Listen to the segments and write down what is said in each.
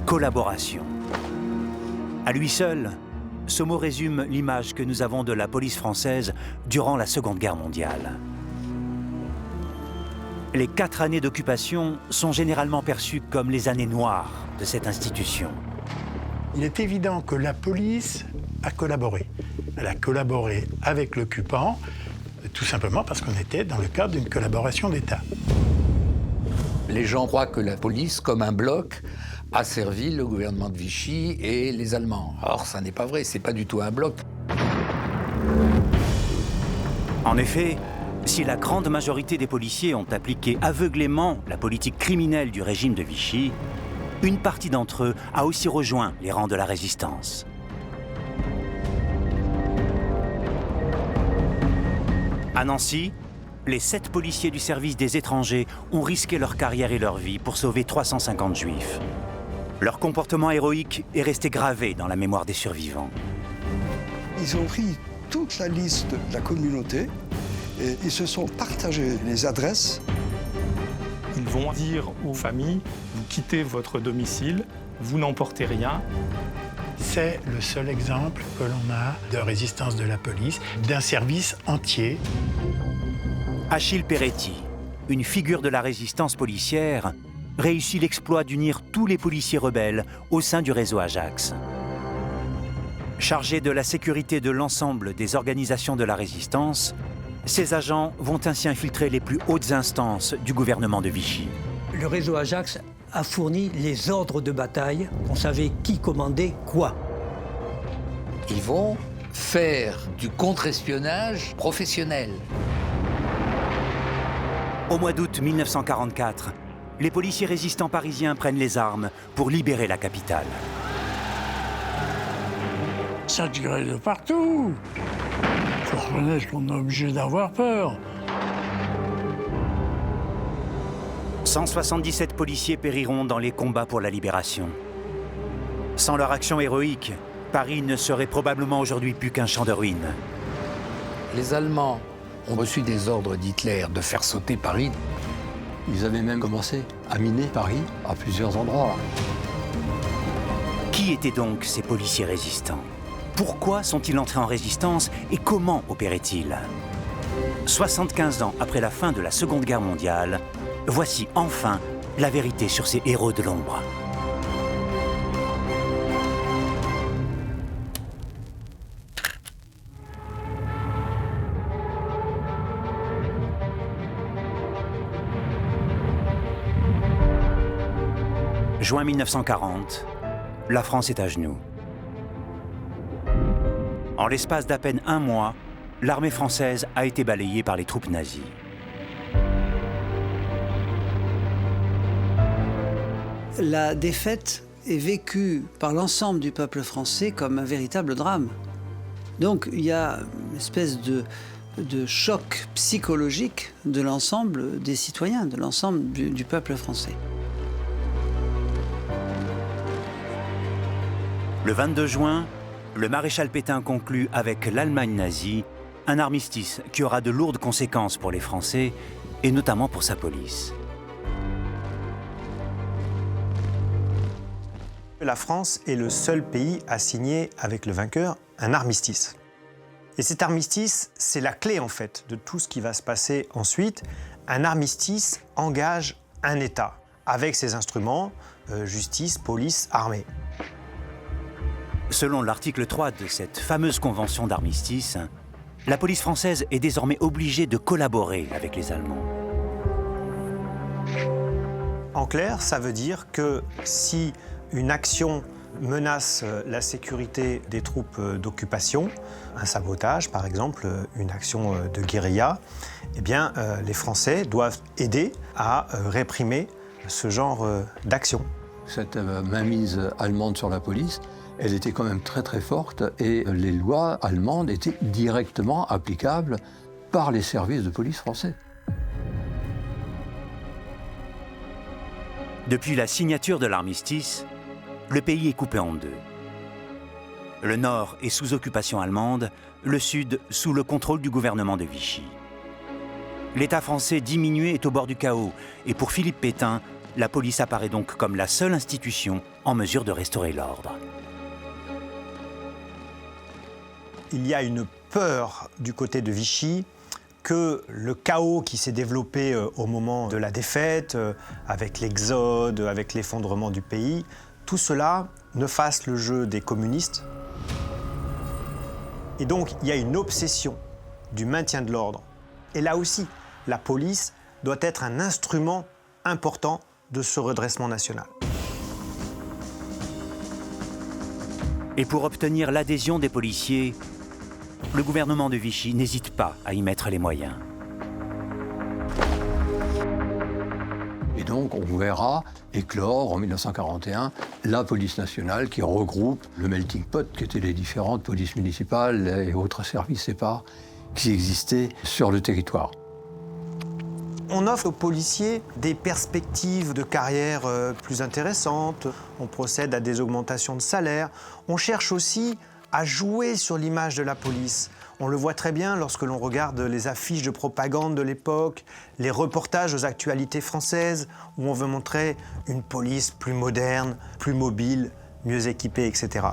Collaboration. À lui seul, ce mot résume l'image que nous avons de la police française durant la Seconde Guerre mondiale. Les 4 années d'occupation sont généralement perçues comme les années noires de cette institution. Il est évident que la police a collaboré. Elle a collaboré avec l'occupant, tout simplement parce qu'on était dans le cadre d'une collaboration d'État. Les gens croient que la police, comme un bloc, a servi le gouvernement de Vichy et les Allemands. Or, ça n'est pas vrai, c'est pas du tout un bloc. En effet, si la grande majorité des policiers ont appliqué aveuglément la politique criminelle du régime de Vichy, une partie d'entre eux a aussi rejoint les rangs de la résistance. À Nancy, les 7 policiers du service des étrangers ont risqué leur carrière et leur vie pour sauver 350 juifs. Leur comportement héroïque est resté gravé dans la mémoire des survivants. Ils ont pris toute la liste de la communauté et ils se sont partagés les adresses. Ils vont dire aux familles, vous quittez votre domicile, vous n'emportez rien. C'est le seul exemple que l'on a de résistance de la police, d'un service entier. Achille Peretti, une figure de la résistance policière, réussit l'exploit d'unir tous les policiers rebelles au sein du réseau Ajax. Chargés de la sécurité de l'ensemble des organisations de la résistance, ces agents vont ainsi infiltrer les plus hautes instances du gouvernement de Vichy. Le réseau Ajax a fourni les ordres de bataille. On savait qui commandait quoi. Ils vont faire du contre-espionnage professionnel. Au mois d'août 1944, les policiers résistants parisiens prennent les armes pour libérer la capitale. Ça tirait de partout. Il faut reconnaître qu'on est obligé d'avoir peur. 177 policiers périront dans les combats pour la libération. Sans leur action héroïque, Paris ne serait probablement aujourd'hui plus qu'un champ de ruines. Les Allemands ont reçu des ordres d'Hitler de faire sauter Paris. Ils avaient même commencé à miner Paris à plusieurs endroits. Qui étaient donc ces policiers résistants? Pourquoi sont-ils entrés en résistance et comment opéraient-ils? 75 ans après la fin de la Seconde Guerre mondiale, voici enfin la vérité sur ces héros de l'ombre. Juin 1940, la France est à genoux. En l'espace d'à peine un mois, l'armée française a été balayée par les troupes nazies. La défaite est vécue par l'ensemble du peuple français comme un véritable drame. Donc il y a une espèce de choc psychologique de l'ensemble des citoyens, de l'ensemble du peuple français. Le 22 juin, le maréchal Pétain conclut avec l'Allemagne nazie un armistice qui aura de lourdes conséquences pour les Français et notamment pour sa police. La France est le seul pays à signer avec le vainqueur un armistice. Et cet armistice, c'est la clé en fait de tout ce qui va se passer ensuite. Un armistice engage un État avec ses instruments, justice, police, armée. Selon l'article 3 de cette fameuse convention d'armistice, la police française est désormais obligée de collaborer avec les Allemands. En clair, ça veut dire que si une action menace la sécurité des troupes d'occupation, un sabotage par exemple, une action de guérilla, eh bien, les Français doivent aider à réprimer ce genre d'action. Cette mainmise allemande sur la police, elle était quand même très très forte et les lois allemandes étaient directement applicables par les services de police français. Depuis la signature de l'armistice, le pays est coupé en deux. Le nord est sous occupation allemande, le sud sous le contrôle du gouvernement de Vichy. L'État français diminué est au bord du chaos, et pour Philippe Pétain, la police apparaît donc comme la seule institution en mesure de restaurer l'ordre. Il y a une peur du côté de Vichy que le chaos qui s'est développé au moment de la défaite, avec l'exode, avec l'effondrement du pays, tout cela ne fasse le jeu des communistes. Et donc, il y a une obsession du maintien de l'ordre. Et là aussi, la police doit être un instrument important de ce redressement national. Et pour obtenir l'adhésion des policiers, le gouvernement de Vichy n'hésite pas à y mettre les moyens. Et donc, on verra éclore en 1941 la police nationale qui regroupe le melting pot qui étaient les différentes polices municipales et autres services épars qui existaient sur le territoire. On offre aux policiers des perspectives de carrière plus intéressantes, on procède à des augmentations de salaire, on cherche aussi à jouer sur l'image de la police. On le voit très bien lorsque l'on regarde les affiches de propagande de l'époque, les reportages aux actualités françaises, où on veut montrer une police plus moderne, plus mobile, mieux équipée, etc.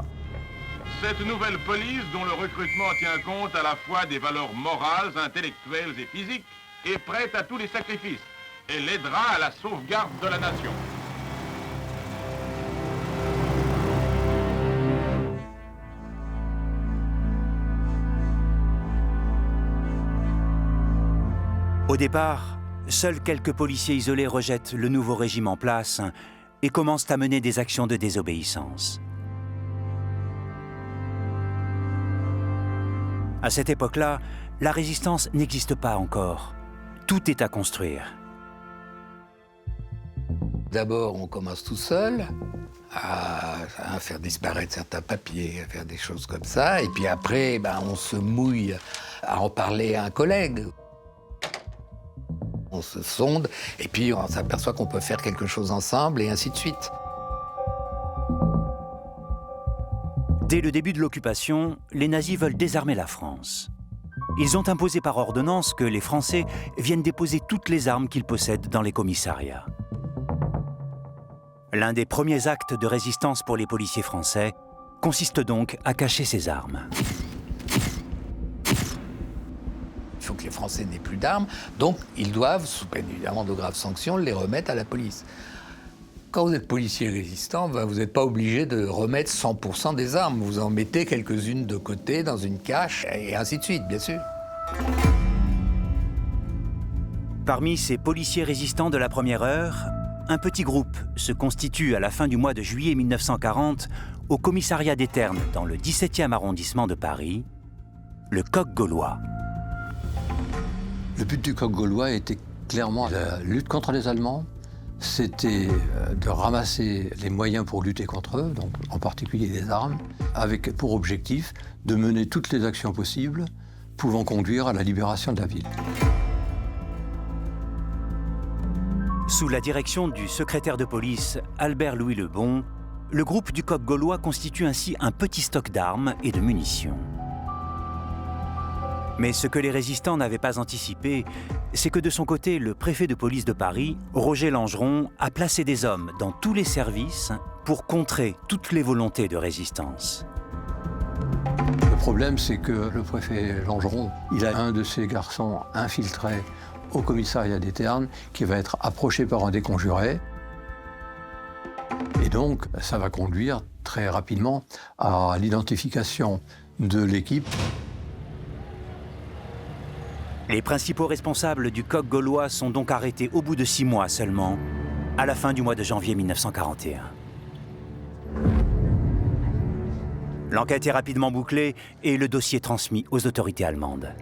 Cette nouvelle police, dont le recrutement tient compte à la fois des valeurs morales, intellectuelles et physiques, est prête à tous les sacrifices et l'aidera à la sauvegarde de la nation. Au départ, seuls quelques policiers isolés rejettent le nouveau régime en place et commencent à mener des actions de désobéissance. À cette époque-là, la résistance n'existe pas encore. Tout est à construire. D'abord, on commence tout seul à faire disparaître certains papiers, à faire des choses comme ça. Et puis après, on se mouille à en parler à un collègue. On se sonde et puis on s'aperçoit qu'on peut faire quelque chose ensemble et ainsi de suite. Dès le début de l'occupation, les nazis veulent désarmer la France. Ils ont imposé par ordonnance que les Français viennent déposer toutes les armes qu'ils possèdent dans les commissariats. L'un des premiers actes de résistance pour les policiers français consiste donc à cacher ces armes. Il faut que les Français n'aient plus d'armes, donc ils doivent, sous peine évidemment de graves sanctions, les remettre à la police. Quand vous êtes policier résistant, vous n'êtes pas obligé de remettre 100% des armes. Vous en mettez quelques-unes de côté dans une cache, et ainsi de suite, bien sûr. Parmi ces policiers résistants de la première heure, un petit groupe se constitue à la fin du mois de juillet 1940 au commissariat des Ternes, dans le 17e arrondissement de Paris, le Coq Gaulois. Le but du Coq Gaulois était clairement la lutte contre les Allemands. C'était de ramasser les moyens pour lutter contre eux, donc en particulier des armes, avec pour objectif de mener toutes les actions possibles pouvant conduire à la libération de la ville. Sous la direction du secrétaire de police Albert-Louis Lebon, le groupe du Coq Gaulois constitue ainsi un petit stock d'armes et de munitions. Mais ce que les résistants n'avaient pas anticipé, c'est que de son côté, le préfet de police de Paris, Roger Langeron, a placé des hommes dans tous les services pour contrer toutes les volontés de résistance. Le problème, c'est que le préfet Langeron, il a un de ses garçons infiltré au commissariat des Ternes qui va être approché par un des conjurés. Et donc, ça va conduire très rapidement à l'identification de l'équipe. Les principaux responsables du Coq Gaulois sont donc arrêtés au bout de 6 mois seulement, à la fin du mois de janvier 1941. L'enquête est rapidement bouclée et le dossier transmis aux autorités allemandes.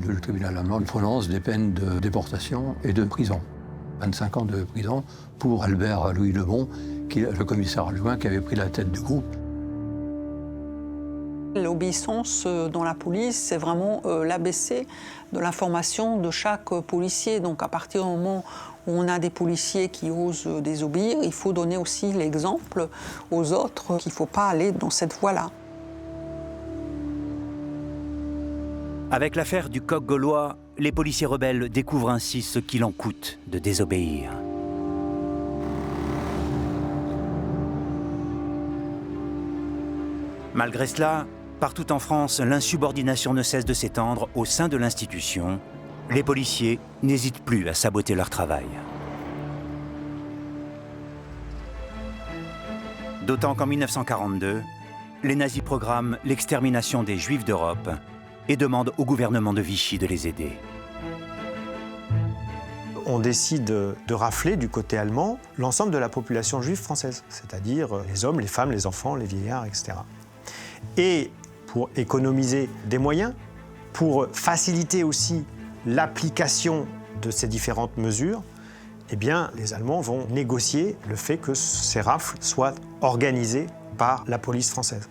Le tribunal allemand prononce des peines de déportation et de prison. 25 ans de prison pour Albert-Louis Lebon, le commissaire adjoint qui avait pris la tête du groupe. L'obéissance dans la police, c'est vraiment l'ABC de la formation de chaque policier. Donc à partir du moment où on a des policiers qui osent désobéir, il faut donner aussi l'exemple aux autres qu'il ne faut pas aller dans cette voie-là. Avec l'affaire du coq gaulois, les policiers rebelles découvrent ainsi ce qu'il en coûte de désobéir. Malgré cela, partout en France, l'insubordination ne cesse de s'étendre au sein de l'institution. Les policiers n'hésitent plus à saboter leur travail. D'autant qu'en 1942, les nazis programment l'extermination des Juifs d'Europe et demandent au gouvernement de Vichy de les aider. On décide de rafler du côté allemand l'ensemble de la population juive française, c'est-à-dire les hommes, les femmes, les enfants, les vieillards, etc. Et pour économiser des moyens, pour faciliter aussi l'application de ces différentes mesures, eh bien, les Allemands vont négocier le fait que ces rafles soient organisées par la police française.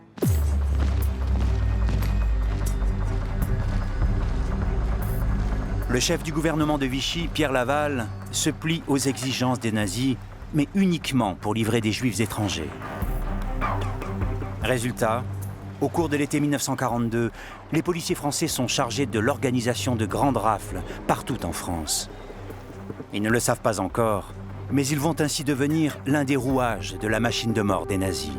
Le chef du gouvernement de Vichy, Pierre Laval, se plie aux exigences des nazis, mais uniquement pour livrer des Juifs étrangers. Résultat, au cours de l'été 1942, les policiers français sont chargés de l'organisation de grandes rafles partout en France. Ils ne le savent pas encore, mais ils vont ainsi devenir l'un des rouages de la machine de mort des nazis.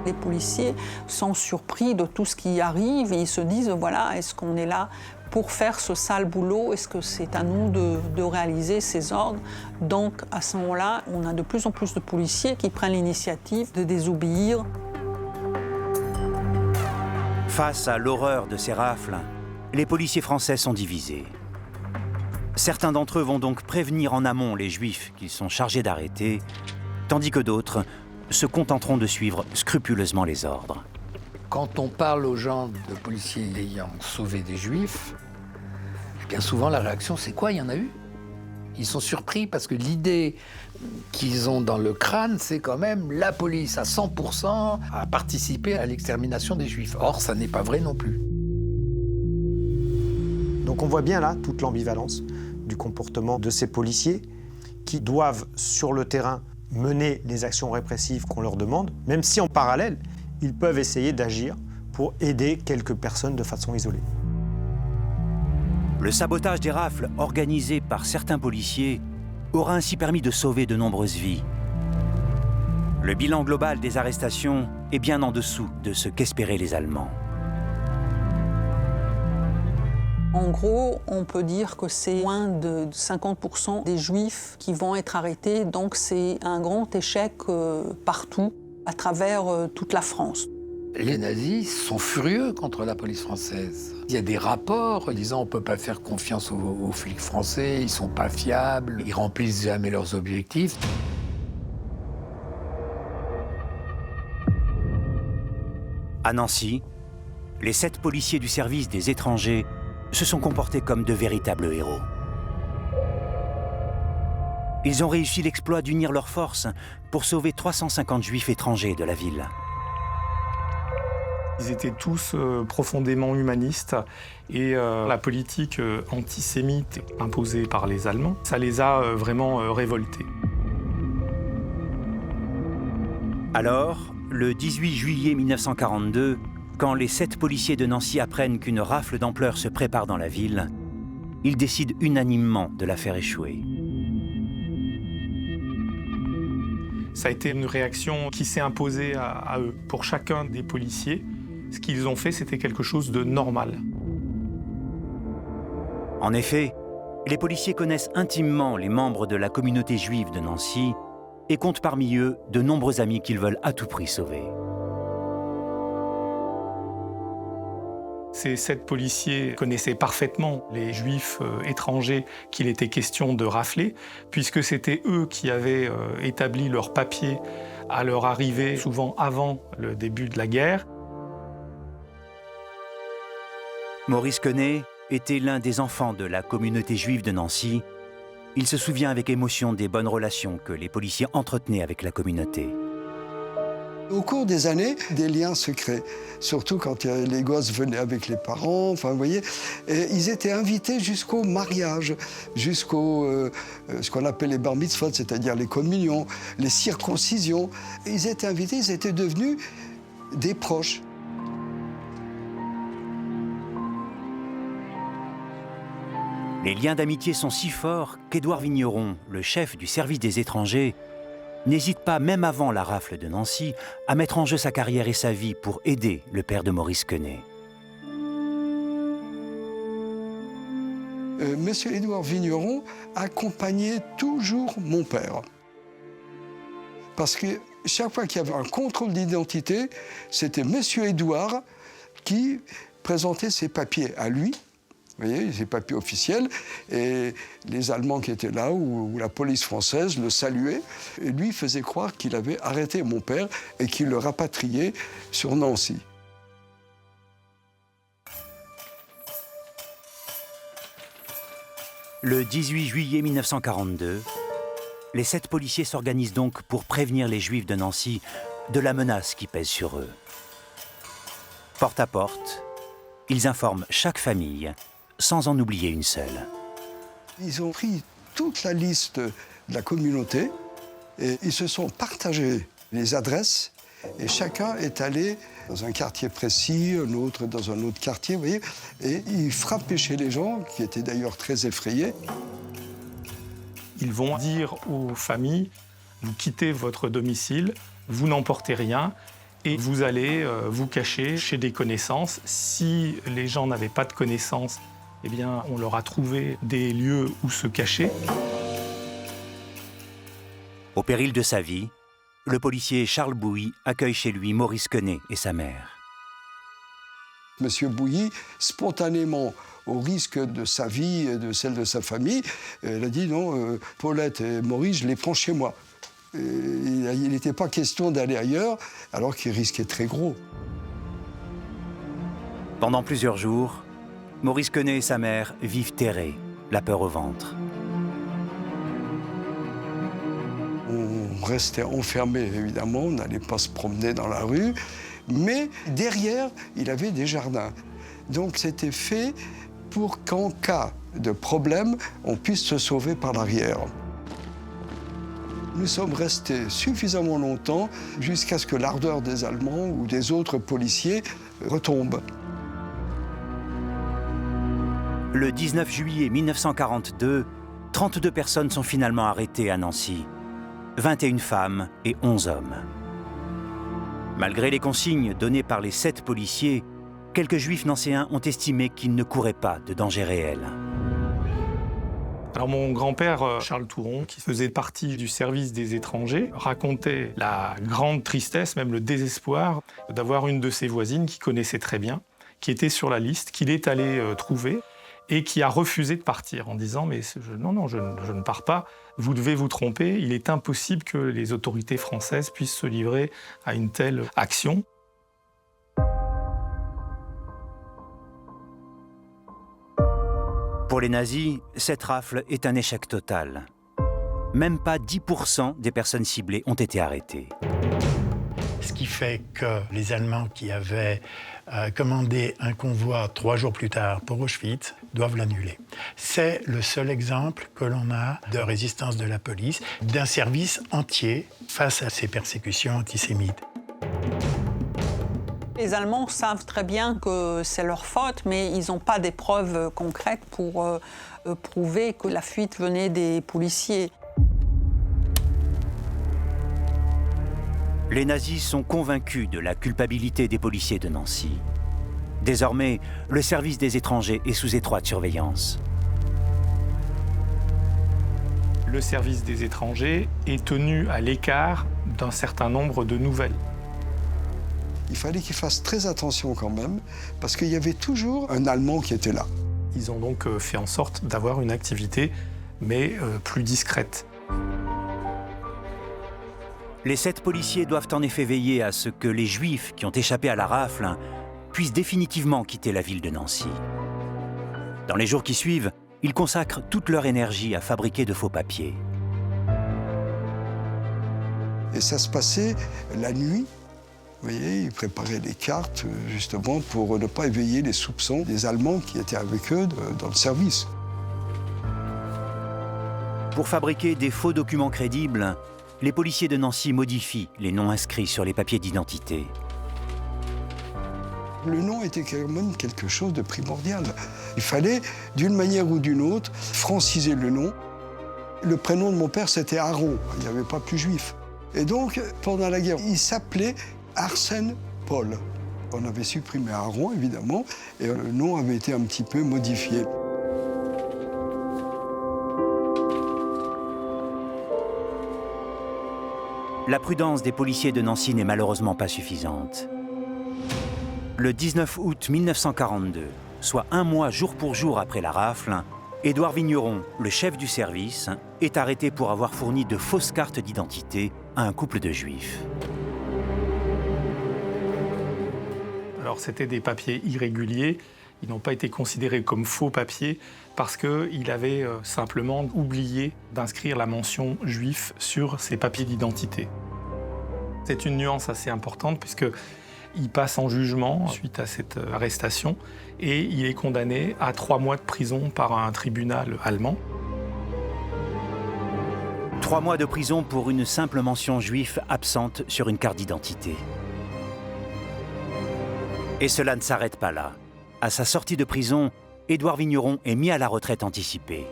Les policiers sont surpris de tout ce qui arrive et ils se disent, voilà, est-ce qu'on est là pour faire ce sale boulot? Est-ce que c'est à nous de réaliser ces ordres? Donc, à ce moment-là, on a de plus en plus de policiers qui prennent l'initiative de désobéir. Face à l'horreur de ces rafles, les policiers français sont divisés. Certains d'entre eux vont donc prévenir en amont les Juifs qu'ils sont chargés d'arrêter, tandis que d'autres se contenteront de suivre scrupuleusement les ordres. Quand on parle aux gens de policiers ayant sauvé des Juifs, bien souvent la réaction c'est quoi? Il y en a eu? Ils sont surpris parce que l'idée qu'ils ont dans le crâne, c'est quand même la police à 100% a participé à l'extermination des Juifs. Or, ça n'est pas vrai non plus. Donc on voit bien là toute l'ambivalence du comportement de ces policiers qui doivent, sur le terrain, mener les actions répressives qu'on leur demande, même si en parallèle, ils peuvent essayer d'agir pour aider quelques personnes de façon isolée. Le sabotage des rafles organisé par certains policiers aura ainsi permis de sauver de nombreuses vies. Le bilan global des arrestations est bien en dessous de ce qu'espéraient les Allemands. En gros, on peut dire que c'est moins de 50% des Juifs qui vont être arrêtés, donc c'est un grand échec partout, à travers toute la France. Les nazis sont furieux contre la police française. Il y a des rapports disant on ne peut pas faire confiance aux flics français, ils ne sont pas fiables, ils remplissent jamais leurs objectifs. À Nancy, les 7 policiers du service des étrangers se sont comportés comme de véritables héros. Ils ont réussi l'exploit d'unir leurs forces pour sauver 350 Juifs étrangers de la ville. Ils étaient tous profondément humanistes et la politique antisémite imposée par les Allemands, ça les a vraiment révoltés. Alors, le 18 juillet 1942, quand les 7 policiers de Nancy apprennent qu'une rafle d'ampleur se prépare dans la ville, ils décident unanimement de la faire échouer. Ça a été une réaction qui s'est imposée à eux. Pour chacun des policiers, ce qu'ils ont fait, c'était quelque chose de normal. En effet, les policiers connaissent intimement les membres de la communauté juive de Nancy et comptent parmi eux de nombreux amis qu'ils veulent à tout prix sauver. Ces 7 policiers connaissaient parfaitement les Juifs étrangers qu'il était question de rafler, puisque c'était eux qui avaient établi leurs papiers à leur arrivée, souvent avant le début de la guerre. Maurice Quenet était l'un des enfants de la communauté juive de Nancy. Il se souvient avec émotion des bonnes relations que les policiers entretenaient avec la communauté. Au cours des années, des liens se créent, surtout quand les gosses venaient avec les parents, enfin, vous voyez, et ils étaient invités jusqu'au mariage, jusqu'au ce qu'on appelle les bar mitzvot, c'est-à-dire les communions, les circoncisions. Ils étaient invités, ils étaient devenus des proches. Les liens d'amitié sont si forts qu'Édouard Vigneron, le chef du service des étrangers, n'hésite pas, même avant la rafle de Nancy, à mettre en jeu sa carrière et sa vie pour aider le père de Maurice Quenet. Monsieur Édouard Vigneron accompagnait toujours mon père. Parce que chaque fois qu'il y avait un contrôle d'identité, c'était Monsieur Édouard qui présentait ses papiers à lui. Vous voyez, ses papiers officiels, et les Allemands qui étaient là, ou la police française, le saluaient, et lui faisait croire qu'il avait arrêté mon père et qu'il le rapatriait sur Nancy. Le 18 juillet 1942, les 7 policiers s'organisent donc pour prévenir les Juifs de Nancy de la menace qui pèse sur eux. Porte à porte, ils informent chaque famille, sans en oublier une seule. Ils ont pris toute la liste de la communauté et ils se sont partagés les adresses et chacun est allé dans un quartier précis, un autre dans un autre quartier, vous voyez, et ils frappaient chez les gens, qui étaient d'ailleurs très effrayés. Ils vont dire aux familles, vous quittez votre domicile, vous n'emportez rien, et vous allez vous cacher chez des connaissances. Si les gens n'avaient pas de connaissances, eh bien, on leur a trouvé des lieux où se cacher. Au péril de sa vie, le policier Charles Bouilly accueille chez lui Maurice Quenet et sa mère. Monsieur Bouilly, spontanément, au risque de sa vie et de celle de sa famille, il a dit non, Paulette et Maurice, je les prends chez moi. Il n'était pas question d'aller ailleurs, alors qu'il risquait très gros. Pendant plusieurs jours, Maurice Quenet et sa mère vivent terrés, la peur au ventre. On restait enfermés, évidemment, on n'allait pas se promener dans la rue, mais derrière, il avait des jardins. Donc c'était fait pour qu'en cas de problème, on puisse se sauver par l'arrière. Nous sommes restés suffisamment longtemps jusqu'à ce que l'ardeur des Allemands ou des autres policiers retombe. Le 19 juillet 1942, 32 personnes sont finalement arrêtées à Nancy. 21 femmes et 11 hommes. Malgré les consignes données par les 7 policiers, quelques juifs nancéens ont estimé qu'ils ne couraient pas de danger réel. Alors mon grand-père, Charles Touron, qui faisait partie du service des étrangers, racontait la grande tristesse, même le désespoir, d'avoir une de ses voisines qu'il connaissait très bien, qui était sur la liste, qu'il est allé trouver, et qui a refusé de partir en disant « mais non, je ne pars pas, vous devez vous tromper, il est impossible que les autorités françaises puissent se livrer à une telle action ». Pour les nazis, cette rafle est un échec total. Même pas 10% des personnes ciblées ont été arrêtées. Ce qui fait que les Allemands qui avaient commandé un convoi 3 jours plus tard pour Auschwitz doivent l'annuler. C'est le seul exemple que l'on a de résistance de la police, d'un service entier face à ces persécutions antisémites. Les Allemands savent très bien que c'est leur faute, mais ils n'ont pas des preuves concrètes pour prouver que la fuite venait des policiers. Les nazis sont convaincus de la culpabilité des policiers de Nancy. Désormais, le service des étrangers est sous étroite surveillance. Le service des étrangers est tenu à l'écart d'un certain nombre de nouvelles. Il fallait qu'ils fassent très attention quand même, parce qu'il y avait toujours un Allemand qui était là. Ils ont donc fait en sorte d'avoir une activité, mais plus discrète. Les 7 policiers doivent en effet veiller à ce que les Juifs qui ont échappé à la rafle puissent définitivement quitter la ville de Nancy. Dans les jours qui suivent, ils consacrent toute leur énergie à fabriquer de faux papiers. Et ça se passait la nuit, Vous voyez, ils préparaient les cartes justement pour ne pas éveiller les soupçons des Allemands qui étaient avec eux dans le service. Pour fabriquer des faux documents crédibles, les policiers de Nancy modifient les noms inscrits sur les papiers d'identité. Le nom était quand même quelque chose de primordial. Il fallait, d'une manière ou d'une autre, franciser le nom. Le prénom de mon père, c'était Aaron. Il n'y avait pas plus juif. Et donc, pendant la guerre, il s'appelait Arsène Paul. On avait supprimé Aaron, évidemment, et le nom avait été un petit peu modifié. La prudence des policiers de Nancy n'est malheureusement pas suffisante. Le 19 août 1942, soit un mois jour pour jour après la rafle, Édouard Vigneron, le chef du service, est arrêté pour avoir fourni de fausses cartes d'identité à un couple de juifs. Alors c'était des papiers irréguliers, ils n'ont pas été considérés comme faux papiers parce qu'il avait simplement oublié d'inscrire la mention juif sur ses papiers d'identité. C'est une nuance assez importante puisqu'il passe en jugement suite à cette arrestation et il est condamné à 3 mois de prison par un tribunal allemand. 3 mois de prison pour une simple mention juif absente sur une carte d'identité. Et cela ne s'arrête pas là. À sa sortie de prison, Édouard Vigneron est mis à la retraite anticipée.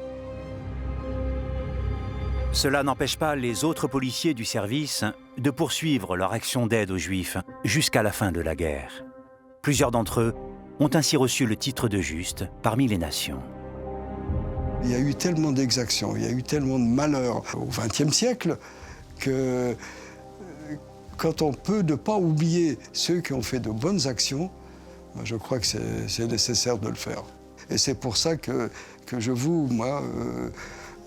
Cela n'empêche pas les autres policiers du service de poursuivre leur action d'aide aux Juifs jusqu'à la fin de la guerre. Plusieurs d'entre eux ont ainsi reçu le titre de juste parmi les nations. Il y a eu tellement d'exactions, il y a eu tellement de malheurs au XXe siècle que quand on peut ne pas oublier ceux qui ont fait de bonnes actions, je crois que c'est nécessaire de le faire. Et c'est pour ça que je voue, moi,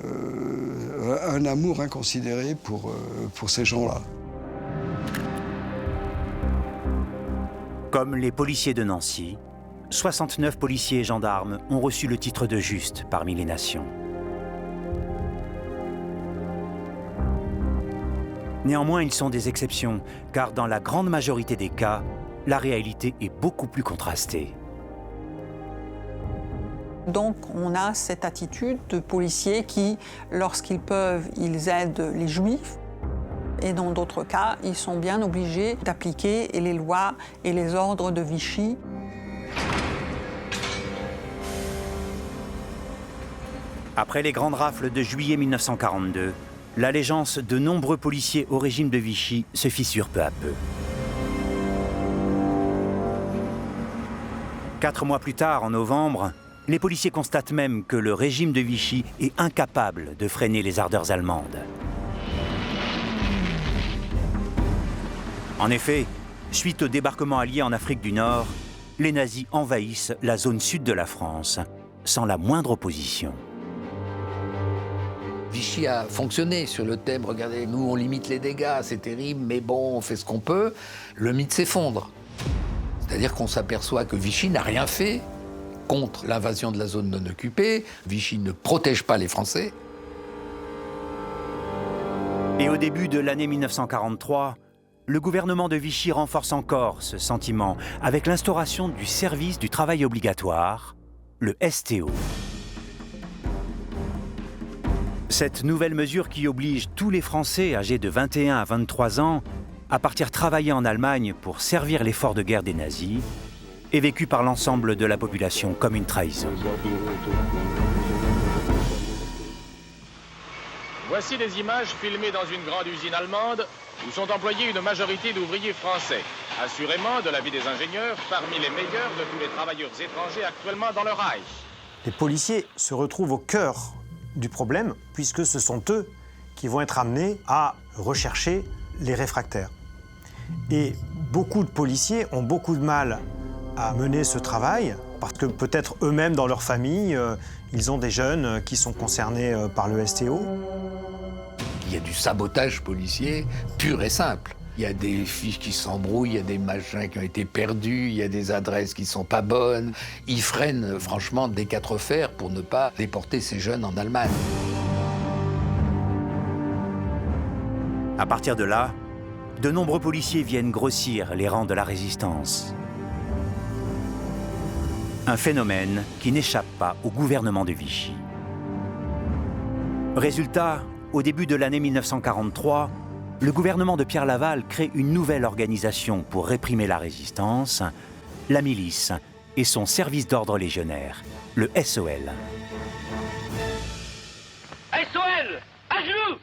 un amour inconsidéré pour ces gens-là. Comme les policiers de Nancy, 69 policiers et gendarmes ont reçu le titre de juste parmi les nations. Néanmoins, ils sont des exceptions, car dans la grande majorité des cas, la réalité est beaucoup plus contrastée. Donc on a cette attitude de policiers qui, lorsqu'ils peuvent, ils aident les Juifs. Et dans d'autres cas, ils sont bien obligés d'appliquer les lois et les ordres de Vichy. Après les grandes rafles de juillet 1942, l'allégeance de nombreux policiers au régime de Vichy se fissure peu à peu. 4 mois plus tard, en novembre, les policiers constatent même que le régime de Vichy est incapable de freiner les ardeurs allemandes. En effet, suite au débarquement allié en Afrique du Nord, les nazis envahissent la zone sud de la France, sans la moindre opposition. Vichy a fonctionné sur le thème, regardez, nous on limite les dégâts, c'est terrible, mais bon, on fait ce qu'on peut. Le mythe s'effondre. C'est-à-dire qu'on s'aperçoit que Vichy n'a rien fait contre l'invasion de la zone non occupée. Vichy ne protège pas les Français. Et au début de l'année 1943, le gouvernement de Vichy renforce encore ce sentiment avec l'instauration du service du travail obligatoire, le STO. Cette nouvelle mesure qui oblige tous les Français âgés de 21 à 23 ans à partir travailler en Allemagne pour servir l'effort de guerre des nazis est vécue par l'ensemble de la population comme une trahison. Voici des images filmées dans une grande usine allemande où sont employés une majorité d'ouvriers français. Assurément, de l'avis des ingénieurs, parmi les meilleurs de tous les travailleurs étrangers actuellement dans le Reich. Les policiers se retrouvent au cœur du problème, puisque ce sont eux qui vont être amenés à rechercher les réfractaires. Et beaucoup de policiers ont beaucoup de mal à mener ce travail, parce que peut-être eux-mêmes dans leur famille, ils ont des jeunes qui sont concernés par le STO. Il y a du sabotage policier pur et simple. Il y a des fiches qui s'embrouillent, il y a des machins qui ont été perdus, il y a des adresses qui ne sont pas bonnes. Ils freinent franchement des 4 fers pour ne pas déporter ces jeunes en Allemagne. À partir de là, de nombreux policiers viennent grossir les rangs de la résistance. Un phénomène qui n'échappe pas au gouvernement de Vichy. Résultat, au début de l'année 1943, le gouvernement de Pierre Laval crée une nouvelle organisation pour réprimer la résistance, la milice et son service d'ordre légionnaire, le SOL. SOL, à genoux!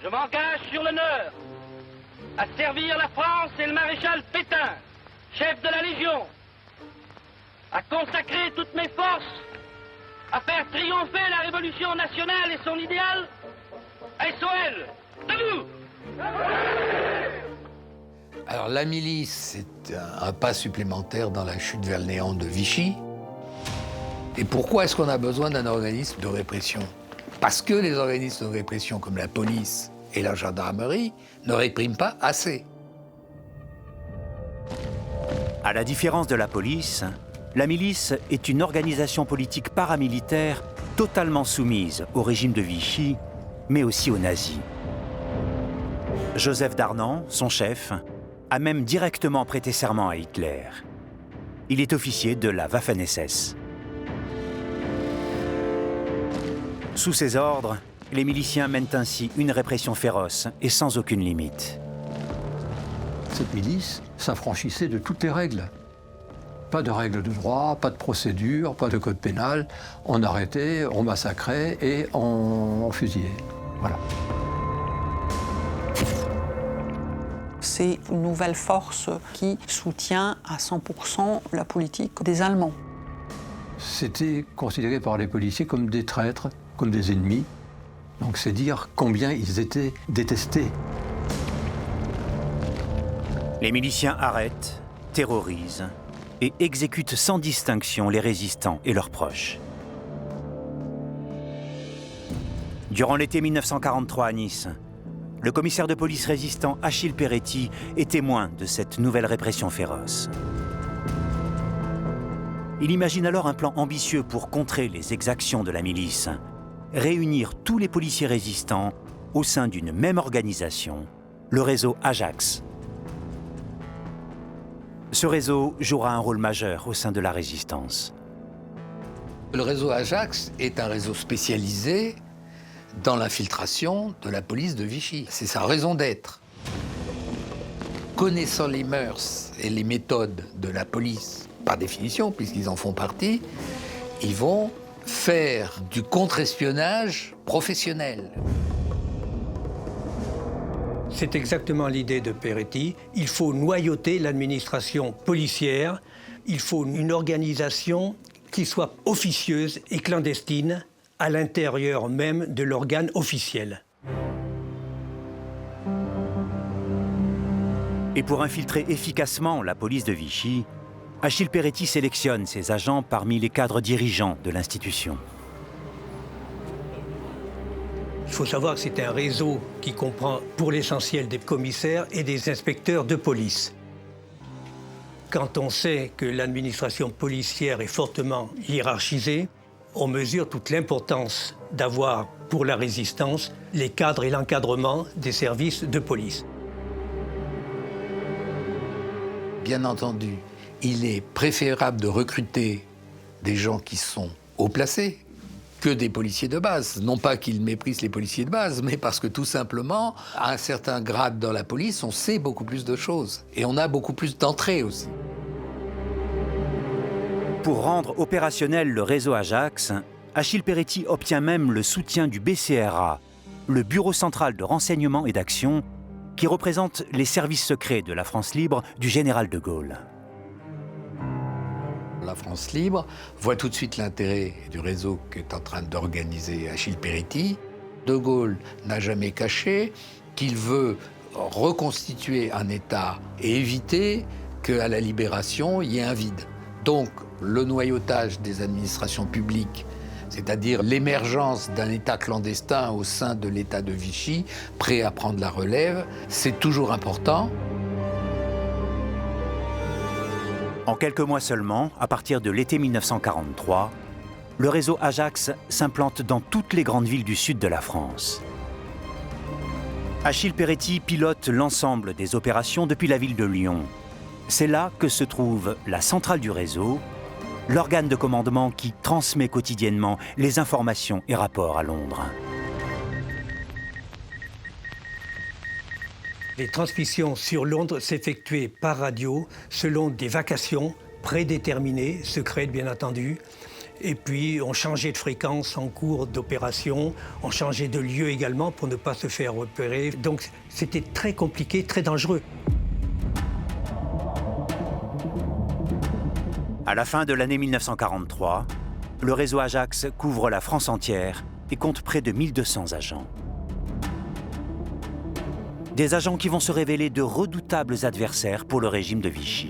Je m'engage sur l'honneur à servir la France et le maréchal Pétain, chef de la Légion, à consacrer toutes mes forces, à faire triompher la Révolution nationale et son idéal. SOL, debout! Alors la milice, c'est un pas supplémentaire dans la chute vers le néant de Vichy. Et pourquoi est-ce qu'on a besoin d'un organisme de répression? Parce que les organismes de répression comme la police et la gendarmerie ne répriment pas assez. À la différence de la police, la milice est une organisation politique paramilitaire totalement soumise au régime de Vichy, mais aussi aux nazis. Joseph Darnan, son chef, a même directement prêté serment à Hitler. Il est officier de la Waffen-SS. Sous ses ordres, les miliciens mènent ainsi une répression féroce et sans aucune limite. Cette milice s'affranchissait de toutes les règles. Pas de règles de droit, pas de procédure, pas de code pénal. On arrêtait, on massacrait et on fusillait. Voilà. C'est une nouvelle force qui soutient à 100% la politique des Allemands. C'était considéré par les policiers comme des traîtres, comme des ennemis. Donc c'est dire combien ils étaient détestés. Les miliciens arrêtent, terrorisent et exécutent sans distinction les résistants et leurs proches. Durant l'été 1943 à Nice, le commissaire de police résistant Achille Peretti est témoin de cette nouvelle répression féroce. Il imagine alors un plan ambitieux pour contrer les exactions de la milice, réunir tous les policiers résistants au sein d'une même organisation, le réseau Ajax. Ce réseau jouera un rôle majeur au sein de la résistance. Le réseau Ajax est un réseau spécialisé dans l'infiltration de la police de Vichy. C'est sa raison d'être. Connaissant les mœurs et les méthodes de la police, par définition, puisqu'ils en font partie, ils vont faire du contre-espionnage professionnel. C'est exactement l'idée de Peretti. Il faut noyauter l'administration policière. Il faut une organisation qui soit officieuse et clandestine à l'intérieur même de l'organe officiel. Et pour infiltrer efficacement la police de Vichy, Achille Peretti sélectionne ses agents parmi les cadres dirigeants de l'institution. Il faut savoir que c'est un réseau qui comprend pour l'essentiel des commissaires et des inspecteurs de police. Quand on sait que l'administration policière est fortement hiérarchisée, on mesure toute l'importance d'avoir pour la résistance les cadres et l'encadrement des services de police. Bien entendu, il est préférable de recruter des gens qui sont haut placés que des policiers de base. Non pas qu'ils méprisent les policiers de base, mais parce que tout simplement, à un certain grade dans la police, on sait beaucoup plus de choses. Et on a beaucoup plus d'entrées aussi. Pour rendre opérationnel le réseau Ajax, Achille Peretti obtient même le soutien du BCRA, le Bureau central de renseignement et d'action, qui représente les services secrets de la France libre du général de Gaulle. La France libre voit tout de suite l'intérêt du réseau qu'est en train d'organiser Achille Peretti. De Gaulle n'a jamais caché qu'il veut reconstituer un État et éviter qu'à la libération, il y ait un vide. Donc, le noyautage des administrations publiques, c'est-à-dire l'émergence d'un État clandestin au sein de l'État de Vichy, prêt à prendre la relève, c'est toujours important. En quelques mois seulement, à partir de l'été 1943, le réseau Ajax s'implante dans toutes les grandes villes du sud de la France. Achille Péretti pilote l'ensemble des opérations depuis la ville de Lyon. C'est là que se trouve la centrale du réseau, l'organe de commandement qui transmet quotidiennement les informations et rapports à Londres. Les transmissions sur Londres s'effectuaient par radio selon des vacations prédéterminées, secrètes bien entendu. Et puis on changeait de fréquence en cours d'opération, on changeait de lieu également pour ne pas se faire repérer. Donc c'était très compliqué, très dangereux. À la fin de l'année 1943, le réseau Ajax couvre la France entière et compte près de 1200 agents. Des agents qui vont se révéler de redoutables adversaires pour le régime de Vichy.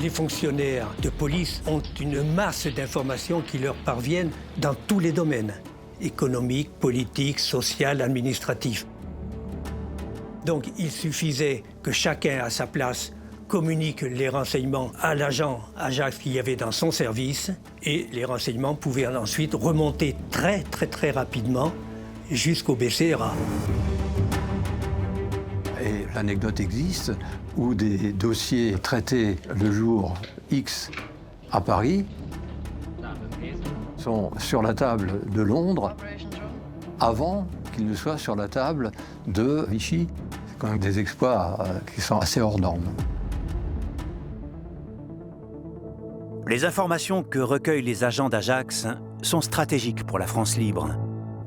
Les fonctionnaires de police ont une masse d'informations qui leur parviennent dans tous les domaines, économiques, politiques, social, administratifs. Donc il suffisait que chacun à sa place communique les renseignements à l'agent Ajax qu'il y avait dans son service et les renseignements pouvaient ensuite remonter très rapidement jusqu'au BCRA. Et l'anecdote existe où des dossiers traités le jour X à Paris sont sur la table de Londres avant qu'ils ne soient sur la table de Vichy. C'est quand même des exploits qui sont assez hors normes. Les informations que recueillent les agents d'Ajax sont stratégiques pour la France libre,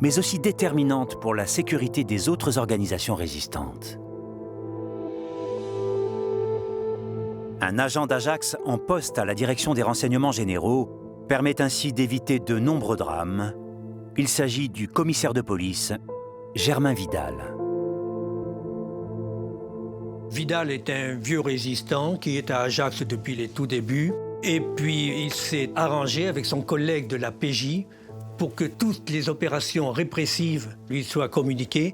mais aussi déterminantes pour la sécurité des autres organisations résistantes. Un agent d'Ajax en poste à la direction des renseignements généraux permet ainsi d'éviter de nombreux drames. Il s'agit du commissaire de police, Germain Vidal. Vidal est un vieux résistant qui est à Ajax depuis les tout débuts. Et puis il s'est arrangé avec son collègue de la PJ pour que toutes les opérations répressives lui soient communiquées.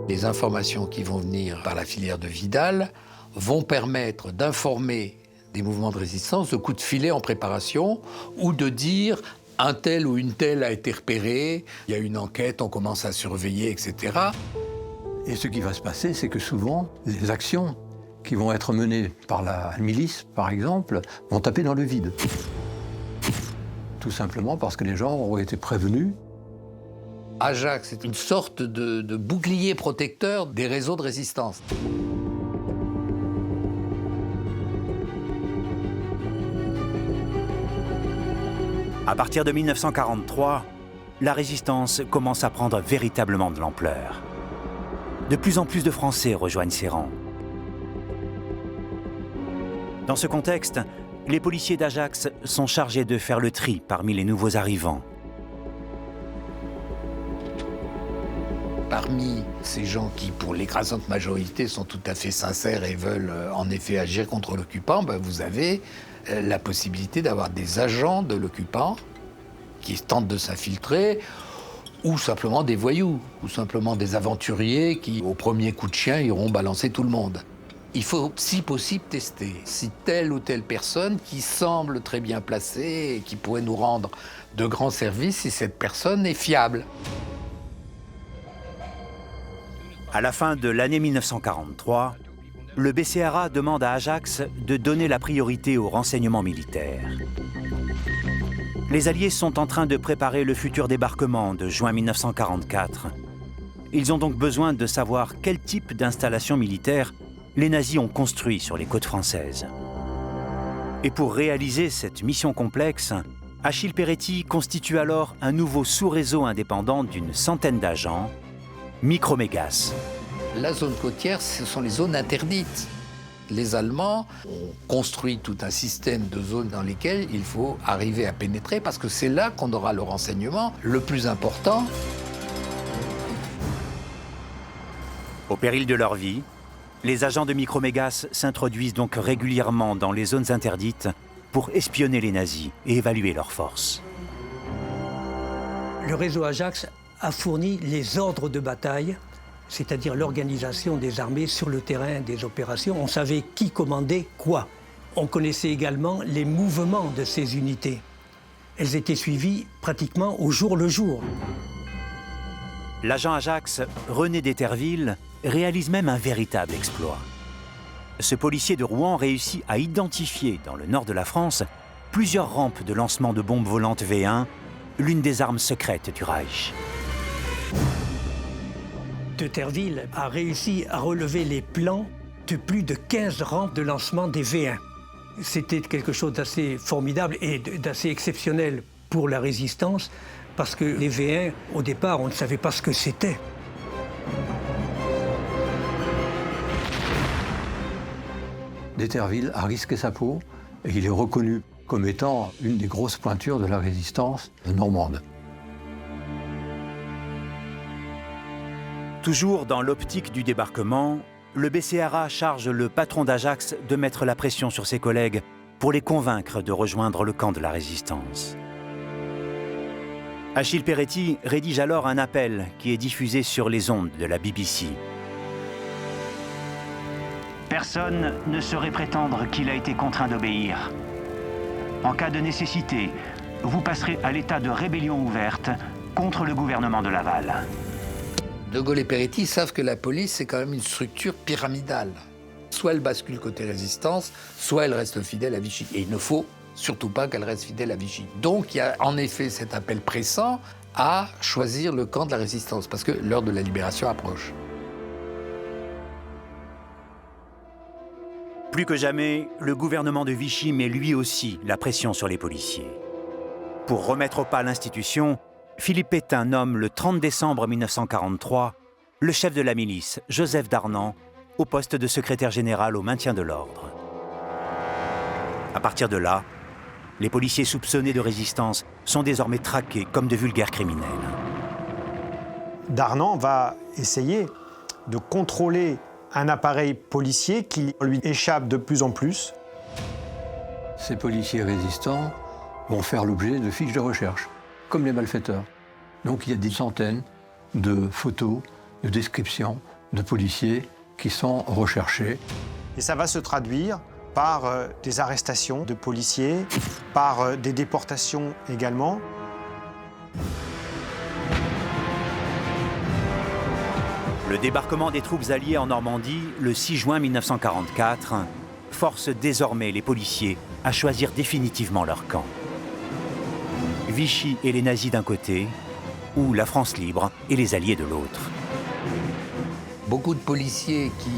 Les informations qui vont venir par la filière de Vidal vont permettre d'informer des mouvements de résistance de coups de filet en préparation ou de dire un tel ou une telle a été repéré, il y a une enquête, on commence à surveiller, etc. Et ce qui va se passer, c'est que souvent, les actions qui vont être menées par la milice, par exemple, vont taper dans le vide. Tout simplement parce que les gens auront été prévenus. Ajax est une sorte de bouclier protecteur des réseaux de résistance. À partir de 1943, la résistance commence à prendre véritablement de l'ampleur. De plus en plus de Français rejoignent ses rangs. Dans ce contexte, les policiers d'Ajax sont chargés de faire le tri parmi les nouveaux arrivants. Parmi ces gens qui, pour l'écrasante majorité, sont tout à fait sincères et veulent en effet agir contre l'occupant, vous avez la possibilité d'avoir des agents de l'occupant qui tentent de s'infiltrer, ou simplement des voyous, ou simplement des aventuriers qui, au premier coup de chien, iront balancer tout le monde. Il faut, si possible, tester si telle ou telle personne qui semble très bien placée et qui pourrait nous rendre de grands services, si cette personne est fiable. À la fin de l'année 1943, le BCRA demande à Ajax de donner la priorité aux renseignements militaires. Les Alliés sont en train de préparer le futur débarquement de juin 1944. Ils ont donc besoin de savoir quel type d'installation militaire les nazis ont construit sur les côtes françaises. Et pour réaliser cette mission complexe, Achille Péretti constitue alors un nouveau sous-réseau indépendant d'une centaine d'agents, Micromégas. La zone côtière, ce sont les zones interdites. Les Allemands ont construit tout un système de zones dans lesquelles il faut arriver à pénétrer parce que c'est là qu'on aura le renseignement le plus important. Au péril de leur vie, les agents de Micromégas s'introduisent donc régulièrement dans les zones interdites pour espionner les nazis et évaluer leurs forces. Le réseau Ajax a fourni les ordres de bataille, c'est-à-dire l'organisation des armées sur le terrain des opérations. On savait qui commandait quoi. On connaissait également les mouvements de ces unités. Elles étaient suivies pratiquement au jour le jour. L'agent Ajax, René d'Eterville, réalise même un véritable exploit. Ce policier de Rouen réussit à identifier, dans le nord de la France, plusieurs rampes de lancement de bombes volantes V1, l'une des armes secrètes du Reich. d'Eterville a réussi à relever les plans de plus de 15 rampes de lancement des V1. C'était quelque chose d'assez formidable et d'assez exceptionnel pour la résistance, parce que les V1, au départ, on ne savait pas ce que c'était. d'Eterville a risqué sa peau et il est reconnu comme étant une des grosses pointures de la résistance normande. Toujours dans l'optique du débarquement, le BCRA charge le patron d'Ajax de mettre la pression sur ses collègues pour les convaincre de rejoindre le camp de la résistance. Achille Peretti rédige alors un appel qui est diffusé sur les ondes de la BBC. Personne ne saurait prétendre qu'il a été contraint d'obéir. En cas de nécessité, vous passerez à l'état de rébellion ouverte contre le gouvernement de Laval. De Gaulle et Peretti savent que la police, c'est quand même une structure pyramidale. Soit elle bascule côté résistance, soit elle reste fidèle à Vichy. Et il ne faut surtout pas qu'elle reste fidèle à Vichy. Donc il y a en effet cet appel pressant à choisir le camp de la résistance, parce que l'heure de la libération approche. Plus que jamais, le gouvernement de Vichy met lui aussi la pression sur les policiers. Pour remettre au pas l'institution, Philippe Pétain nomme le 30 décembre 1943 le chef de la milice, Joseph Darnand, au poste de secrétaire général au maintien de l'ordre. À partir de là, les policiers soupçonnés de résistance sont désormais traqués comme de vulgaires criminels. Darnand va essayer de contrôler un appareil policier qui lui échappe de plus en plus. Ces policiers résistants vont faire l'objet de fiches de recherche, comme les malfaiteurs. Donc il y a des centaines de photos, de descriptions de policiers qui sont recherchés. Et ça va se traduire par des arrestations de policiers, par des déportations également. Le débarquement des troupes alliées en Normandie, le 6 juin 1944, force désormais les policiers à choisir définitivement leur camp. Vichy et les nazis d'un côté, ou la France libre et les alliés de l'autre. Beaucoup de policiers qui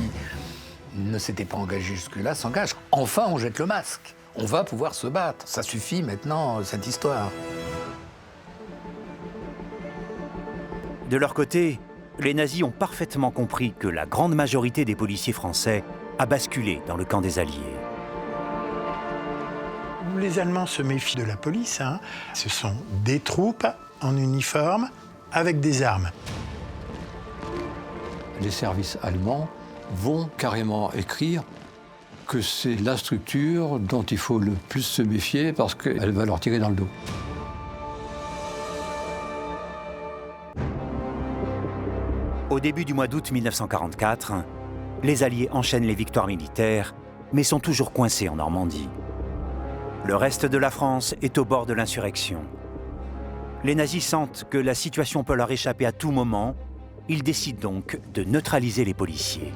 ne s'étaient pas engagés jusque-là s'engagent. Enfin, on jette le masque. On va pouvoir se battre. Ça suffit maintenant, cette histoire. De leur côté, les nazis ont parfaitement compris que la grande majorité des policiers français a basculé dans le camp des Alliés. Les Allemands se méfient de la police. Ce sont des troupes en uniforme avec des armes. Les services allemands vont carrément écrire que c'est la structure dont il faut le plus se méfier parce qu'elle va leur tirer dans le dos. Au début du mois d'août 1944, les Alliés enchaînent les victoires militaires, mais sont toujours coincés en Normandie. Le reste de la France est au bord de l'insurrection. Les nazis sentent que la situation peut leur échapper à tout moment. Ils décident donc de neutraliser les policiers.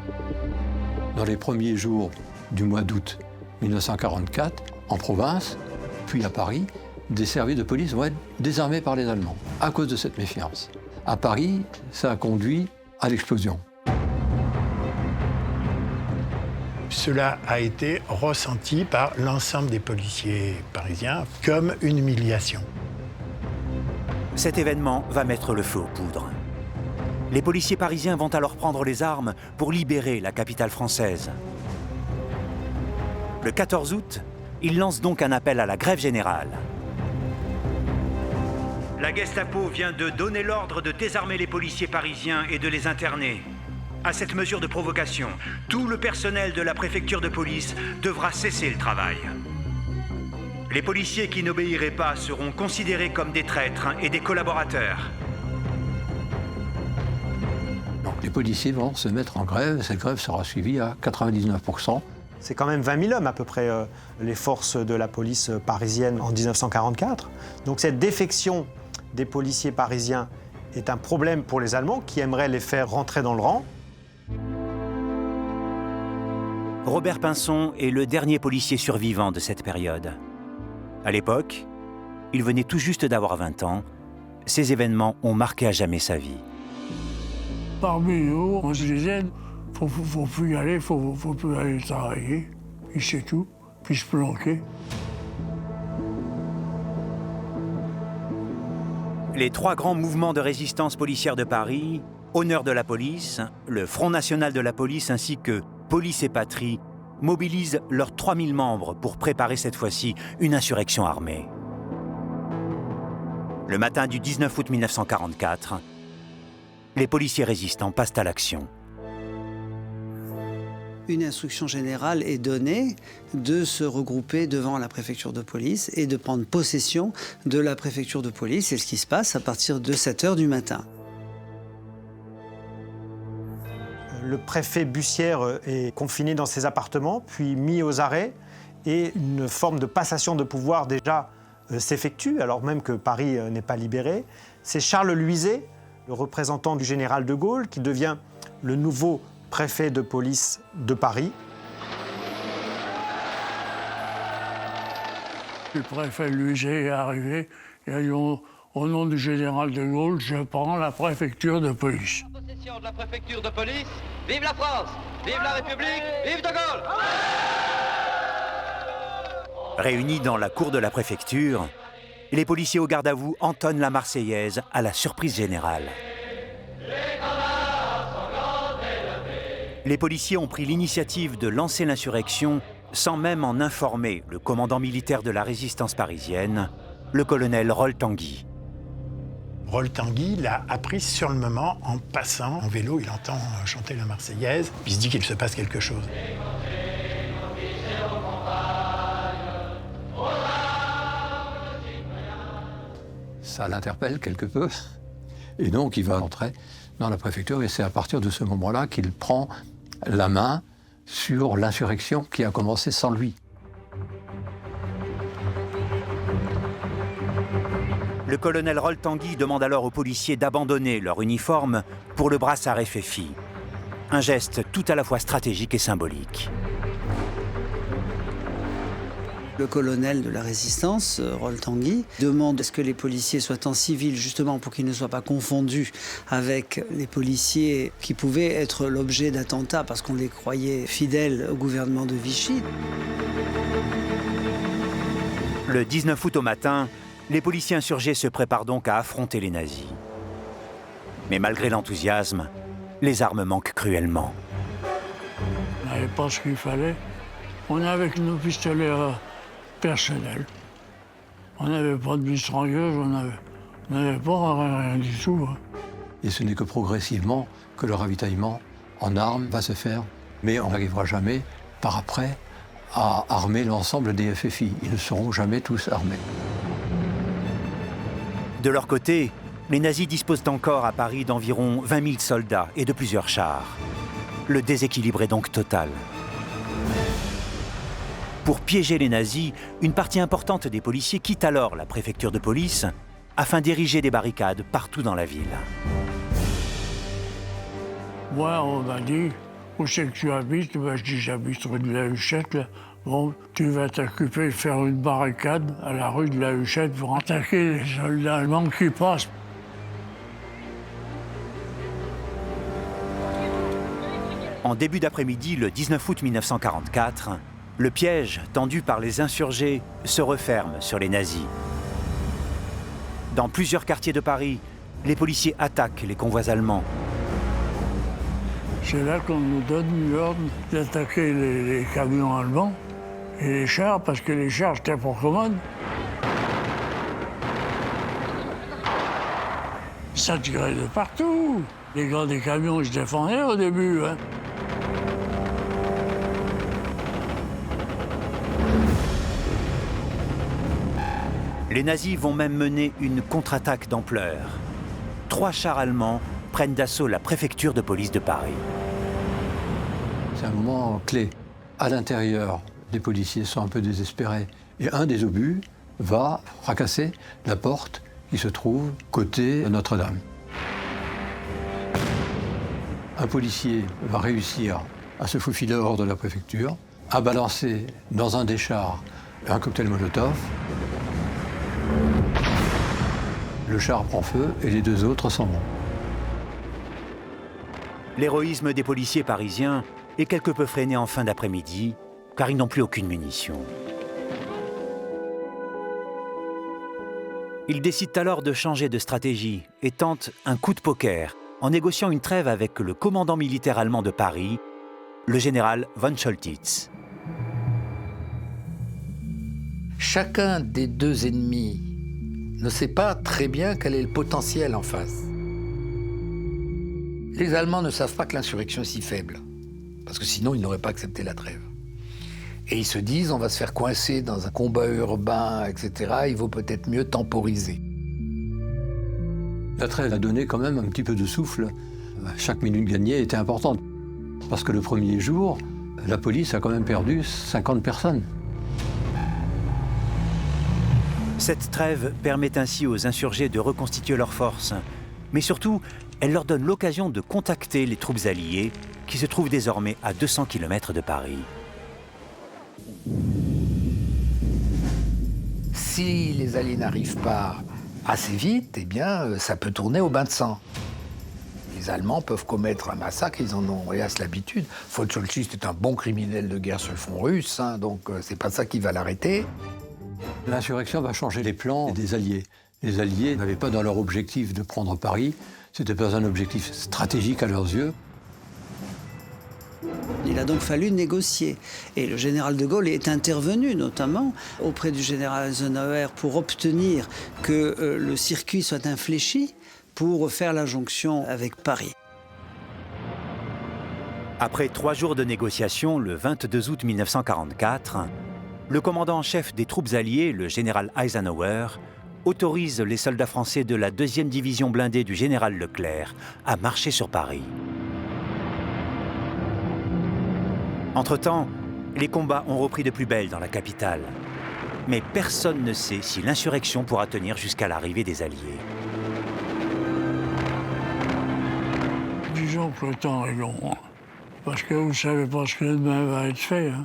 Dans les premiers jours du mois d'août 1944, en province, puis à Paris, des services de police vont être désarmés par les Allemands à cause de cette méfiance. À Paris, ça a conduit à l'explosion. Cela a été ressenti par l'ensemble des policiers parisiens comme une humiliation. Cet événement va mettre le feu aux poudres. Les policiers parisiens vont alors prendre les armes pour libérer la capitale française. Le 14 août, ils lancent donc un appel à la grève générale. La Gestapo vient de donner l'ordre de désarmer les policiers parisiens et de les interner. À cette mesure de provocation, tout le personnel de la préfecture de police devra cesser le travail. Les policiers qui n'obéiraient pas seront considérés comme des traîtres et des collaborateurs. Donc les policiers vont se mettre en grève, cette grève sera suivie à 99%. C'est quand même 20 000 hommes à peu près, les forces de la police parisienne en 1944. Donc cette défection des policiers parisiens est un problème pour les Allemands qui aimeraient les faire rentrer dans le rang. Robert Pinson est le dernier policier survivant de cette période. À l'époque, il venait tout juste d'avoir 20 ans. Ces événements ont marqué à jamais sa vie. Parmi nous, on se disait, faut plus y aller, faut plus aller travailler, et c'est tout, puis se planquer. Les 3 grands mouvements de résistance policière de Paris, Honneur de la police, le Front national de la police ainsi que Police et Patrie, mobilisent leurs 3000 membres pour préparer cette fois-ci une insurrection armée. Le matin du 19 août 1944, les policiers résistants passent à l'action. Une instruction générale est donnée de se regrouper devant la préfecture de police et de prendre possession de la préfecture de police. C'est ce qui se passe à partir de 7 h du matin. Le préfet Bussière est confiné dans ses appartements, puis mis aux arrêts, et une forme de passation de pouvoir déjà s'effectue, alors même que Paris n'est pas libéré. C'est Charles Luizet, le représentant du général de Gaulle, qui devient le nouveau préfet de police de Paris. Le préfet Luizet est arrivé et a dit au nom du général de Gaulle, je prends la préfecture de police. En possession de la préfecture de police, vive la France, vive la République, vive de Gaulle! Réunis dans la cour de la préfecture, les policiers au garde à vous entonnent la Marseillaise à la surprise générale. Les policiers ont pris l'initiative de lancer l'insurrection sans même en informer le commandant militaire de la résistance parisienne, le colonel Roltanguy. Roltanguy l'a appris sur le moment en passant en vélo. Il entend chanter la Marseillaise, puis il se dit qu'il se passe quelque chose. Ça l'interpelle quelque peu. Et donc, il va entrer dans la préfecture et c'est à partir de ce moment-là qu'il prend la main sur l'insurrection qui a commencé sans lui. Le colonel Roltanguy demande alors aux policiers d'abandonner leur uniforme pour le brassard FFI. Un geste tout à la fois stratégique et symbolique. Le colonel de la résistance, Roltanguy, demande à ce que les policiers soient en civil, justement pour qu'ils ne soient pas confondus avec les policiers qui pouvaient être l'objet d'attentats parce qu'on les croyait fidèles au gouvernement de Vichy. Le 19 août au matin, les policiers insurgés se préparent donc à affronter les nazis. Mais malgré l'enthousiasme, les armes manquent cruellement. On n'avait pas ce qu'il fallait. On avait que nos pistolets personnels. On n'avait pas de mitrailleuse, on n'avait pas rien du tout. Hein. Et ce n'est que progressivement que le ravitaillement en armes va se faire. Mais on n'arrivera jamais, par après, à armer l'ensemble des FFI. Ils ne seront jamais tous armés. De leur côté, les nazis disposent encore à Paris d'environ 20 000 soldats et de plusieurs chars. Le déséquilibre est donc total. Pour piéger les nazis, une partie importante des policiers quitte alors la préfecture de police afin d'ériger des barricades partout dans la ville. Moi, on m'a dit, où c'est que tu habites? Ben, je dis, j'habite rue de la Huchette. Là. Bon, tu vas t'occuper de faire une barricade à la rue de la Huchette pour attaquer les soldats allemands qui passent. En début d'après-midi, le 19 août 1944, le piège tendu par les insurgés se referme sur les nazis. Dans plusieurs quartiers de Paris, les policiers attaquent les convois allemands. C'est là qu'on nous donne l'ordre d'attaquer les camions allemands et les chars, parce que les chars, c'était pour commande. Ça tirait de partout. Les gars des camions, ils se défendaient au début. Hein. Les nazis vont même mener une contre-attaque d'ampleur. 3 chars allemands prennent d'assaut la préfecture de police de Paris. C'est un moment clé. À l'intérieur, les policiers sont un peu désespérés. Et un des obus va fracasser la porte qui se trouve côté Notre-Dame. un policier va réussir à se faufiler hors de la préfecture, à balancer dans un des chars un cocktail Molotov. Le char prend feu et les 2 autres s'en vont. L'héroïsme des policiers parisiens est quelque peu freiné en fin d'après-midi, car ils n'ont plus aucune munition. Ils décident alors de changer de stratégie et tentent un coup de poker en négociant une trêve avec le commandant militaire allemand de Paris, le général von Choltitz. Chacun des 2 ennemis ne sait pas très bien quel est le potentiel en face. Les Allemands ne savent pas que l'insurrection est si faible, parce que sinon ils n'auraient pas accepté la trêve. Et ils se disent, on va se faire coincer dans un combat urbain, etc. Il vaut peut-être mieux temporiser. La trêve a donné quand même un petit peu de souffle. Chaque minute gagnée était importante. Parce que le premier jour, la police a quand même perdu 50 personnes. Cette trêve permet ainsi aux insurgés de reconstituer leurs forces. Mais surtout, elle leur donne l'occasion de contacter les troupes alliées qui se trouvent désormais à 200 km de Paris. Si les Alliés n'arrivent pas assez vite, eh bien, ça peut tourner au bain de sang. Les Allemands peuvent commettre un massacre, ils en ont hélas l'habitude. Von Choltitz est un bon criminel de guerre sur le front russe, hein, donc c'est pas ça qui va l'arrêter. L'insurrection va changer les plans des Alliés. Les Alliés n'avaient pas dans leur objectif de prendre Paris, c'était pas un objectif stratégique à leurs yeux. Il a donc fallu négocier. Et le général de Gaulle est intervenu notamment auprès du général Eisenhower pour obtenir que le circuit soit infléchi pour faire la jonction avec Paris. Après 3 jours de négociations, le 22 août 1944, le commandant en chef des troupes alliées, le général Eisenhower, autorise les soldats français de la 2e division blindée du général Leclerc à marcher sur Paris. Entre-temps, les combats ont repris de plus belle dans la capitale. Mais personne ne sait si l'insurrection pourra tenir jusqu'à l'arrivée des Alliés. Disons que le temps est long, hein, parce que vous ne savez pas ce que demain va être fait. Il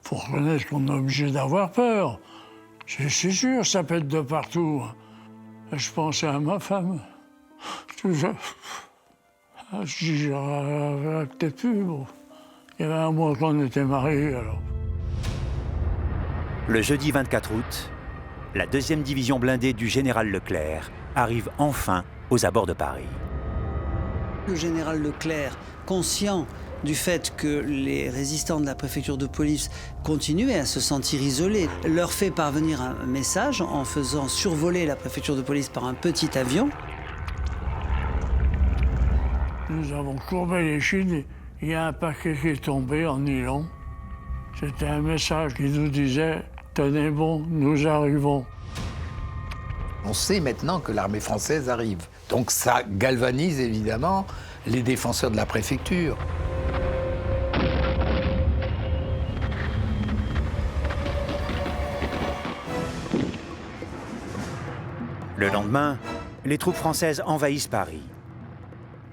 faut reconnaître qu'on est obligé d'avoir peur. C'est sûr, ça pète de partout. Je pensais à ma femme. Je dis, j'aurais peut-être pu. Bon. Il y avait un mois qu'on était mariés, alors. Le jeudi 24 août, la 2e division blindée du général Leclerc arrive enfin aux abords de Paris. Le général Leclerc, conscient du fait que les résistants de la préfecture de police continuaient à se sentir isolés, leur fait parvenir un message en faisant survoler la préfecture de police par un petit avion. Nous avons courbé les chines. Il y a un paquet qui est tombé en nylon. C'était un message qui nous disait « Tenez bon, nous arrivons ». On sait maintenant que l'armée française arrive. Donc ça galvanise évidemment les défenseurs de la préfecture. Le lendemain, les troupes françaises envahissent Paris.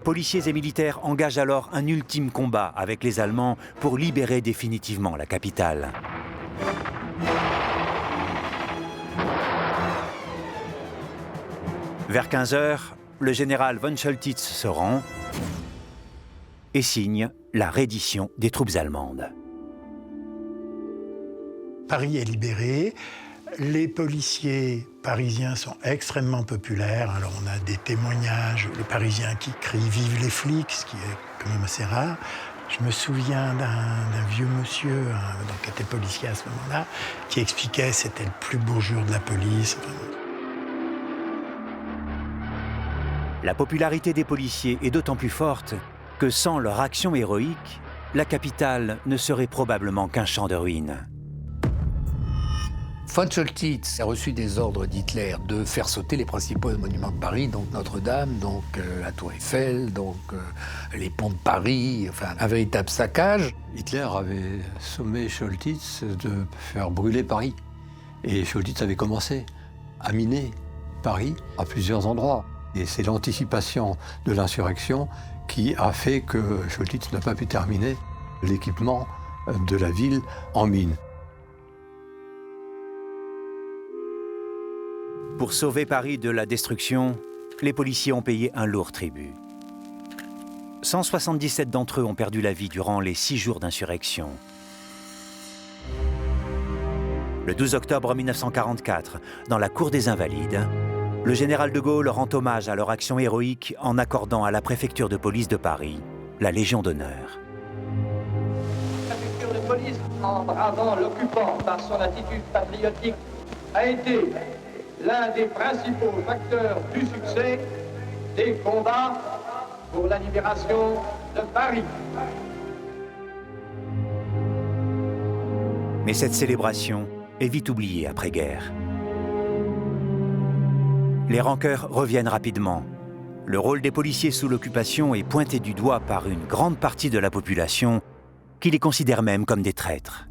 Policiers et militaires engagent alors un ultime combat avec les Allemands pour libérer définitivement la capitale. Vers 15 h, le général von Choltitz se rend et signe la reddition des troupes allemandes. Paris est libéré. Les policiers parisiens sont extrêmement populaires. Alors on a des témoignages, les Parisiens qui crient « Vive les flics », ce qui est quand même assez rare. Je me souviens d'un vieux monsieur qui était policier à ce moment-là, qui expliquait que c'était le plus beau jour de la police. La popularité des policiers est d'autant plus forte que sans leur action héroïque, la capitale ne serait probablement qu'un champ de ruines. Von Choltitz a reçu des ordres d'Hitler de faire sauter les principaux monuments de Paris, donc Notre-Dame, donc la Tour Eiffel, donc les ponts de Paris, enfin un véritable saccage. Hitler avait sommé Choltitz de faire brûler Paris. Et Choltitz avait commencé à miner Paris à plusieurs endroits. Et c'est l'anticipation de l'insurrection qui a fait que Choltitz n'a pas pu terminer l'équipement de la ville en mines. Pour sauver Paris de la destruction, les policiers ont payé un lourd tribut. 177 d'entre eux ont perdu la vie durant les 6 jours d'insurrection. Le 12 octobre 1944, dans la cour des Invalides, le général de Gaulle rend hommage à leur action héroïque en accordant à la préfecture de police de Paris la Légion d'honneur. La préfecture de police, en bravant l'occupant par son attitude patriotique, a été l'un des principaux facteurs du succès des combats pour la libération de Paris. Mais cette célébration est vite oubliée après-guerre. Les rancœurs reviennent rapidement. Le rôle des policiers sous l'occupation est pointé du doigt par une grande partie de la population qui les considère même comme des traîtres.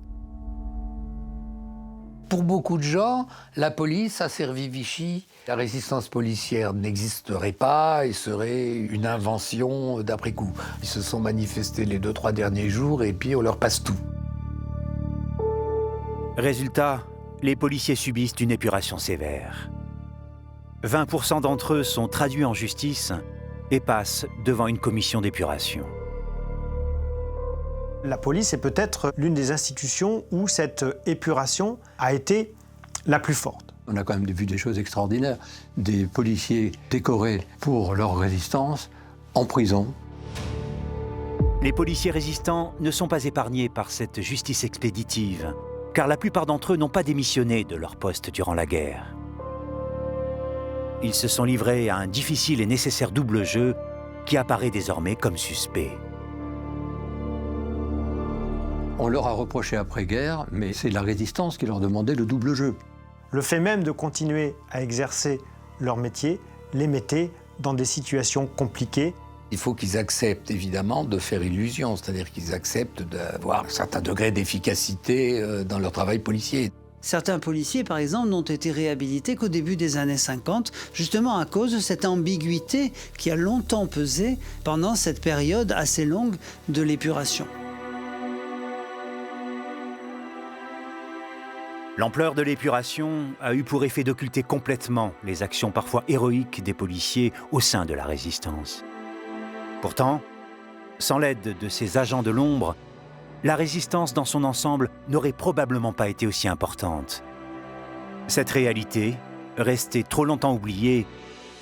Pour beaucoup de gens, la police a servi Vichy. La résistance policière n'existerait pas et serait une invention d'après-coup. Ils se sont manifestés les 2-3 derniers jours et puis on leur passe tout. Résultat, les policiers subissent une épuration sévère. 20% d'entre eux sont traduits en justice et passent devant une commission d'épuration. La police est peut-être l'une des institutions où cette épuration a été la plus forte. On a quand même vu des choses extraordinaires. Des policiers décorés pour leur résistance en prison. Les policiers résistants ne sont pas épargnés par cette justice expéditive, car la plupart d'entre eux n'ont pas démissionné de leur poste durant la guerre. Ils se sont livrés à un difficile et nécessaire double jeu qui apparaît désormais comme suspect. On leur a reproché après-guerre, mais c'est la résistance qui leur demandait le double jeu. Le fait même de continuer à exercer leur métier les mettait dans des situations compliquées. Il faut qu'ils acceptent évidemment de faire illusion, c'est-à-dire qu'ils acceptent d'avoir un certain degré d'efficacité dans leur travail policier. Certains policiers, par exemple, n'ont été réhabilités qu'au début des années 50, justement à cause de cette ambiguïté qui a longtemps pesé pendant cette période assez longue de l'épuration. L'ampleur de l'épuration a eu pour effet d'occulter complètement les actions parfois héroïques des policiers au sein de la résistance. Pourtant, sans l'aide de ces agents de l'ombre, la résistance dans son ensemble n'aurait probablement pas été aussi importante. Cette réalité, restée trop longtemps oubliée,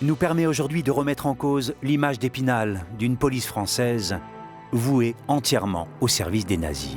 nous permet aujourd'hui de remettre en cause l'image d'Épinal d'une police française vouée entièrement au service des nazis.